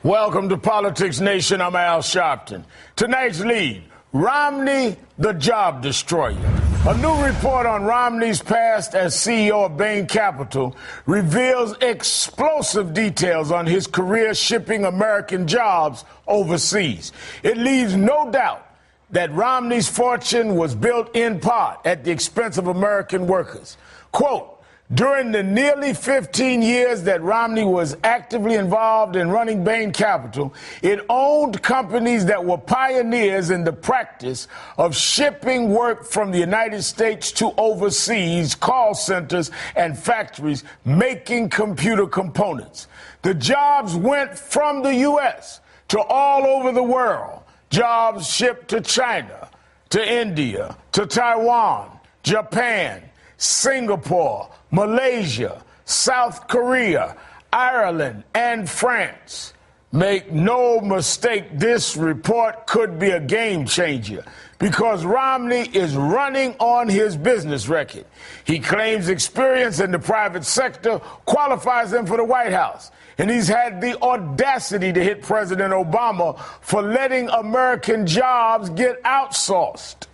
Welcome to Politics Nation. I'm Al Sharpton. Tonight's lead, Romney, the job destroyer. A new report on Romney's past as CEO of Bain Capital reveals explosive details on his career shipping American jobs overseas. It leaves no doubt that Romney's fortune was built in part at the expense of American workers. Quote, during the nearly 15 years that Romney was actively involved in running Bain Capital, it owned companies that were pioneers in the practice of shipping work from the United States to overseas call centers and factories making computer components. The jobs went from the U.S. to all over the world. Jobs shipped to China, to India, to Taiwan, Japan, Singapore, Malaysia, South Korea, Ireland, and France. Make no mistake, this report could be a game changer because Romney is running on his business record. He claims experience in the private sector qualifies him for the White House. And he's had the audacity to hit President Obama for letting American jobs get outsourced.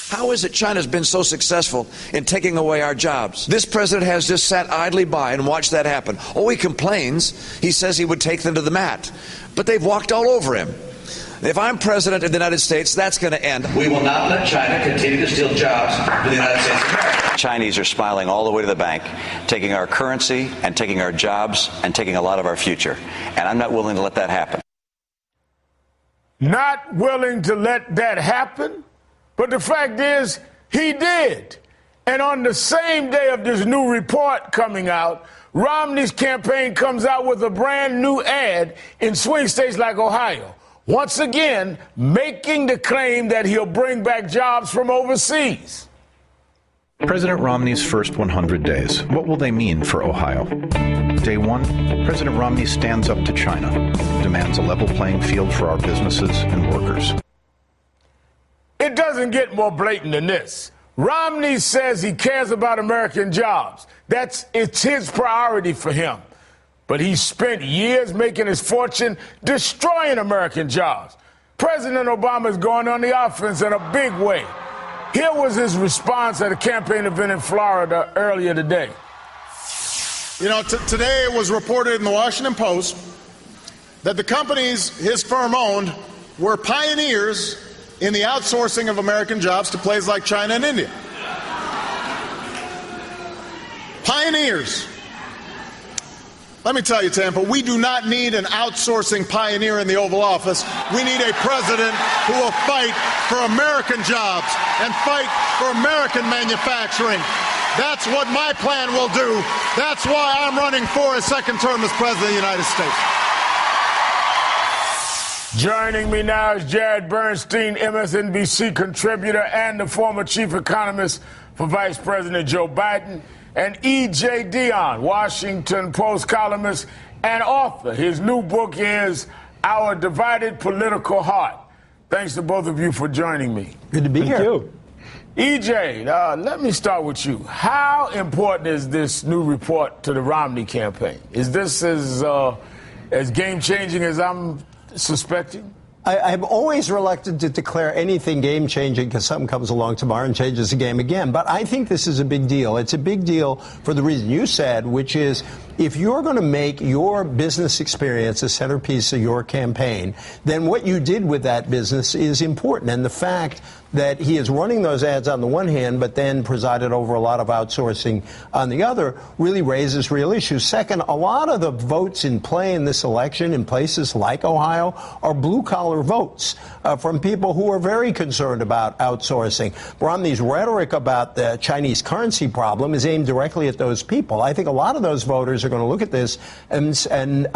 How is it China's been so successful in taking away our jobs? This president has just sat idly by and watched that happen. Oh, he complains. He says he would take them to the mat. But they've walked all over him. If I'm president of the United States, that's going to end. We will not let China continue to steal jobs from the United States of America. Chinese are smiling all the way to the bank, taking our currency and taking our jobs and taking a lot of our future. And I'm not willing to let that happen. Not willing to let that happen? But the fact is, he did. And on the same day of this new report coming out, Romney's campaign comes out with a brand new ad in swing states like Ohio. Once again, making the claim that he'll bring back jobs from overseas. President Romney's first 100 days. What will they mean for Ohio? Day one, President Romney stands up to China, demands a level playing field for our businesses and workers. It doesn't get more blatant than this. Romney says he cares about American jobs. It's his priority for him. But he spent years making his fortune destroying American jobs. President Obama is going on the offense in a big way. Here was his response at a campaign event in Florida earlier today. You know, today it was reported in the Washington Post that the companies his firm owned were pioneers in the outsourcing of American jobs to places like China and India. Pioneers. Let me tell you, Tampa, we do not need an outsourcing pioneer in the Oval Office. We need a president who will fight for American jobs and fight for American manufacturing. That's what my plan will do. That's why I'm running for a second term as President of the United States. Joining me now is Jared Bernstein, MSNBC contributor and the former chief economist for Vice President Joe Biden, and E.J. Dionne, Washington Post columnist and author. His new book is Our Divided Political Heart. Thanks to both of you for joining me. Good to be here. Thank you. E.J., let me start with you. How important is this new report to the Romney campaign? Is this as game-changing as I'm suspecting? I'm always reluctant to declare anything game-changing because something comes along tomorrow and changes the game again. But I think this is a big deal. It's a big deal for the reason you said, which is if you're going to make your business experience a centerpiece of your campaign, then what you did with that business is important. And the fact that he is running those ads on the one hand, but then presided over a lot of outsourcing on the other, really raises real issues. Second, a lot of the votes in play in this election in places like Ohio are blue-collar votes from people who are very concerned about outsourcing. Romney's rhetoric about the Chinese currency problem is aimed directly at those people. I think a lot of those voters are going to look at this and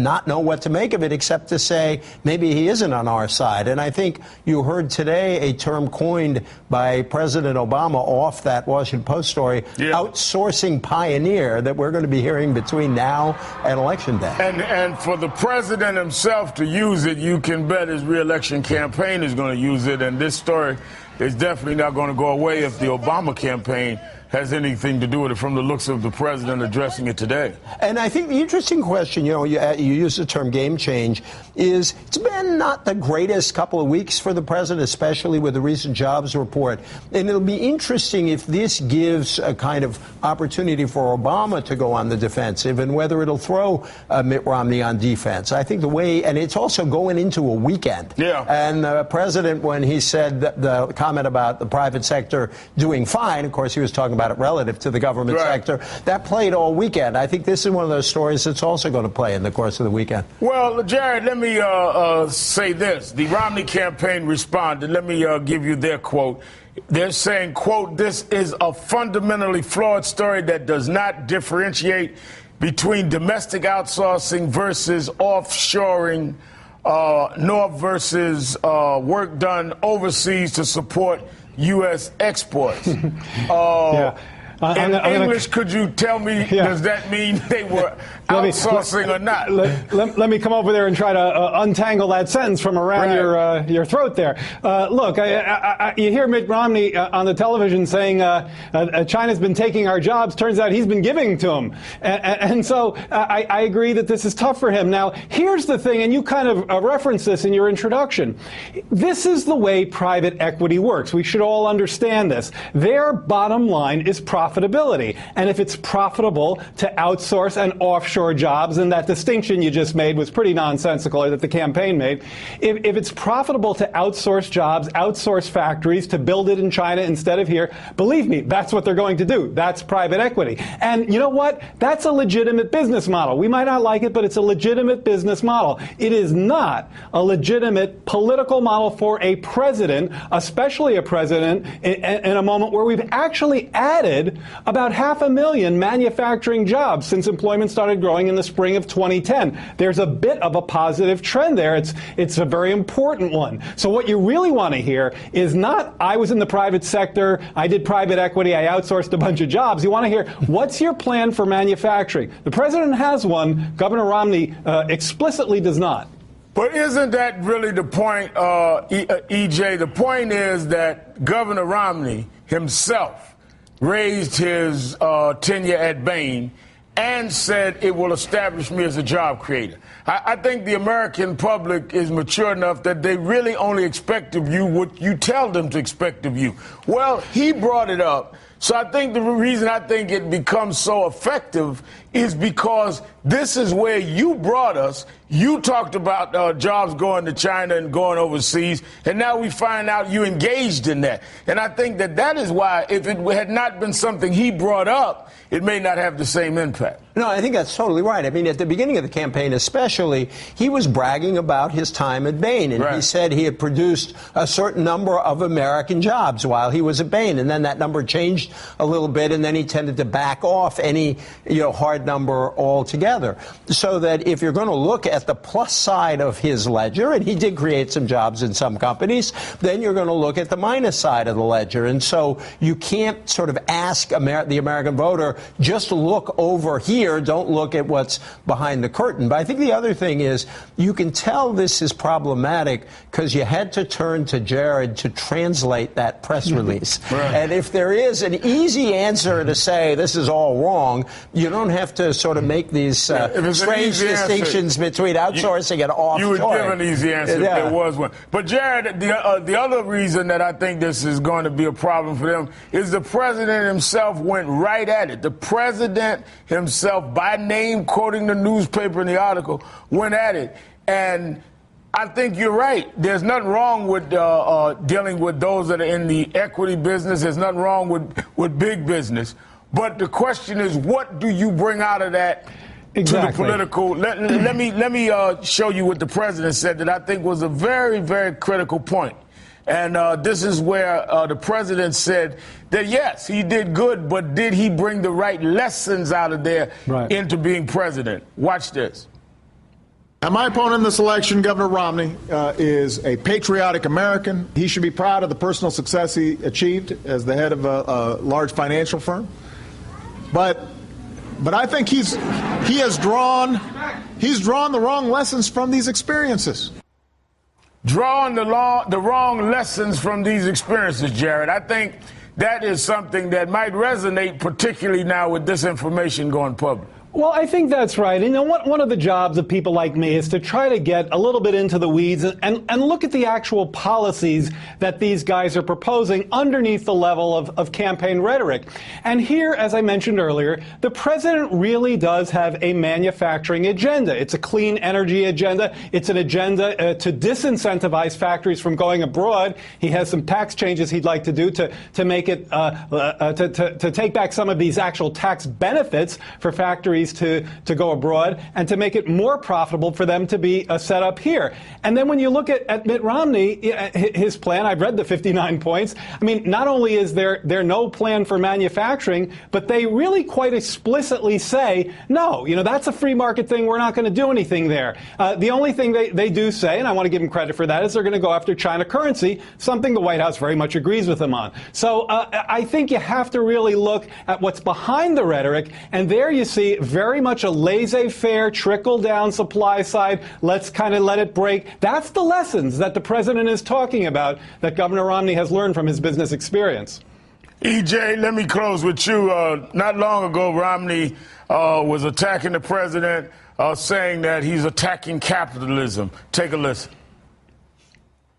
not know what to make of it except to say maybe he isn't on our side. And I think you heard today a term coined by President Obama off that Washington Post story, outsourcing pioneer, that we're going to be hearing between now and Election Day. And for the president himself to use it, you can bet his reelection campaign is going to use it. And this story is definitely not going to go away if the Obama campaign has anything to do with it, from the looks of the president addressing it today. And I think the interesting question, you use the term game change, is it's been not the greatest couple of weeks for the president, especially with the recent jobs report. And it'll be interesting if this gives a kind of opportunity for Obama to go on the defensive and whether it'll throw Mitt Romney on defense. I think the way, and it's also going into a weekend. Yeah. And the president, when he said the comment about the private sector doing fine, of course, he was talking about it relative to the government sector. That played all weekend. I think this is one of those stories that's also going to play in the course of the weekend. Well, Jared, let me say this. The Romney campaign responded. Let me give you their quote. They're saying, quote, "This is a fundamentally flawed story that does not differentiate between domestic outsourcing versus offshoring, nor versus work done overseas to support U.S. exports." In English, could you tell me, does that mean they were outsourcing or not? Let me come over there and try to untangle that sentence from around your throat there. Look, you hear Mitt Romney on the television saying China's been taking our jobs. Turns out he's been giving to them. And so I agree that this is tough for him. Now, here's the thing, and you kind of referenced this in your introduction. This is the way private equity works. We should all understand this. Their bottom line is profitability. And if it's profitable to outsource and offshore jobs, and that distinction you just made was pretty nonsensical, or that the campaign made, if it's profitable to outsource jobs, outsource factories, to build it in China instead of here, believe me, that's what they're going to do. That's private equity. And you know what? That's a legitimate business model. We might not like it, but it's a legitimate business model. It is not a legitimate political model for a president, especially a president in a moment where we've actually added about 500,000 manufacturing jobs since employment started growing in the spring of 2010. There's a bit of a positive trend there. It's a very important one. So what you really want to hear is not, I was in the private sector, I did private equity, I outsourced a bunch of jobs. You want to hear, what's your plan for manufacturing? The president has one. Governor Romney explicitly does not. But isn't that really the point, EJ? The point is that Governor Romney himself raised his tenure at Bain and said it will establish me as a job creator. I think the American public is mature enough that they really only expect of you what you tell them to expect of you. Well, he brought it up. So I think the reason I think it becomes so effective is because this is where you brought us. You talked about jobs going to China and going overseas, and now we find out you engaged in that. And I think that is why, if it had not been something he brought up, it may not have the same impact. No, I think that's totally right. I mean, at the beginning of the campaign especially, he was bragging about his time at Bain, and he said he had produced a certain number of American jobs while he was at Bain, and then that number changed a little bit, and then he tended to back off any hard number altogether. So that if you're going to look at the plus side of his ledger, and he did create some jobs in some companies, then you're going to look at the minus side of the ledger. And so you can't sort of ask the American voter, just look over here, don't look at what's behind the curtain. But I think the other thing is, you can tell this is problematic because you had to turn to Jared to translate that press release. And if there is an easy answer to say this is all wrong, you don't have to sort of make these strange distinctions between outsourcing and offshoring. You would give an easy answer if there was one. But Jared, the other reason that I think this is going to be a problem for them is the president himself went right at it. The president himself, by name, quoting the newspaper in the article, went at it. And I think you're right. There's nothing wrong with dealing with those that are in the equity business. There's nothing wrong with big business. But the question is, what do you bring out of that to the political? Let me show you what the president said that I think was a very, very critical point. And this is where the president said that, yes, he did good, but did he bring the right lessons out of there into being president? Watch this. And my opponent in this election, Governor Romney, is a patriotic American. He should be proud of the personal success he achieved as the head of a large financial firm. But I think he's drawn the wrong lessons from these experiences. drawing the wrong lessons from these experiences, Jared. I think that is something that might resonate, particularly now with this information going public. Well, I think that's right. You know, one of the jobs of people like me is to try to get a little bit into the weeds and look at the actual policies that these guys are proposing underneath the level of campaign rhetoric. And here, as I mentioned earlier, the president really does have a manufacturing agenda. It's a clean energy agenda. It's an agenda to disincentivize factories from going abroad. He has some tax changes he'd like to do to make it to take back some of these actual tax benefits for factories to go abroad and to make it more profitable for them to be set up here. And then when you look at Mitt Romney, his plan, I've read the 59 points. I mean, not only is there no plan for manufacturing, but they really quite explicitly say, no, you know, that's a free market thing. We're not going to do anything there. The only thing they do say, and I want to give them credit for that, is they're going to go after China currency, something the White House very much agrees with them on. So I think you have to really look at what's behind the rhetoric, and there you see very much a laissez-faire, trickle-down supply side. Let's kind of let it break. That's the lessons that the president is talking about that Governor Romney has learned from his business experience. EJ, let me close with you. Not long ago, Romney was attacking the president, saying that he's attacking capitalism. Take a listen.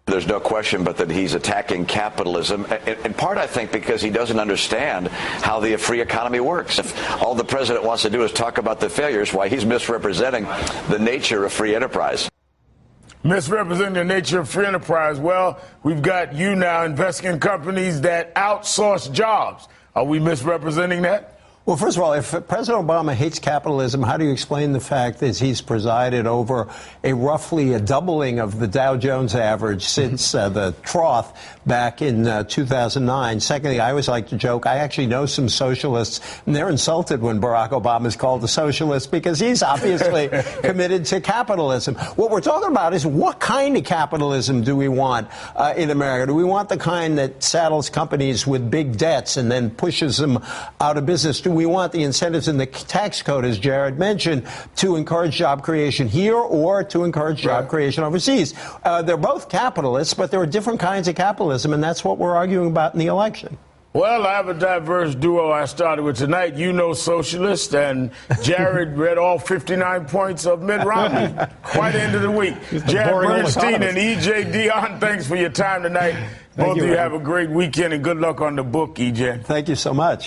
There's no question but that he's attacking capitalism, in part, I think, because he doesn't understand how the free economy works. If all the president wants to do is talk about the failures, why, he's misrepresenting the nature of free enterprise. Misrepresenting the nature of free enterprise. Well, we've got you now investing in companies that outsource jobs. Are we misrepresenting that? Well, first of all, if President Obama hates capitalism, how do you explain the fact that he's presided over roughly a doubling of the Dow Jones average since the trough back in 2009? Secondly, I always like to joke, I actually know some socialists, and they're insulted when Barack Obama is called a socialist because he's obviously committed to capitalism. What we're talking about is what kind of capitalism do we want in America? Do we want the kind that saddles companies with big debts and then pushes them out of business? Do we want the incentives in the tax code, as Jared mentioned, to encourage job creation here or to encourage job creation overseas? They're both capitalists, but there are different kinds of capitalism, and that's what we're arguing about in the election. Well, I have a diverse duo I started with tonight. You know, socialist, and Jared read all 59 points of Mitt Romney. Quite the end of the week. Jared Bernstein and EJ Dion, thanks for your time tonight. Both of you have a great weekend, and good luck on the book, EJ. Thank you so much.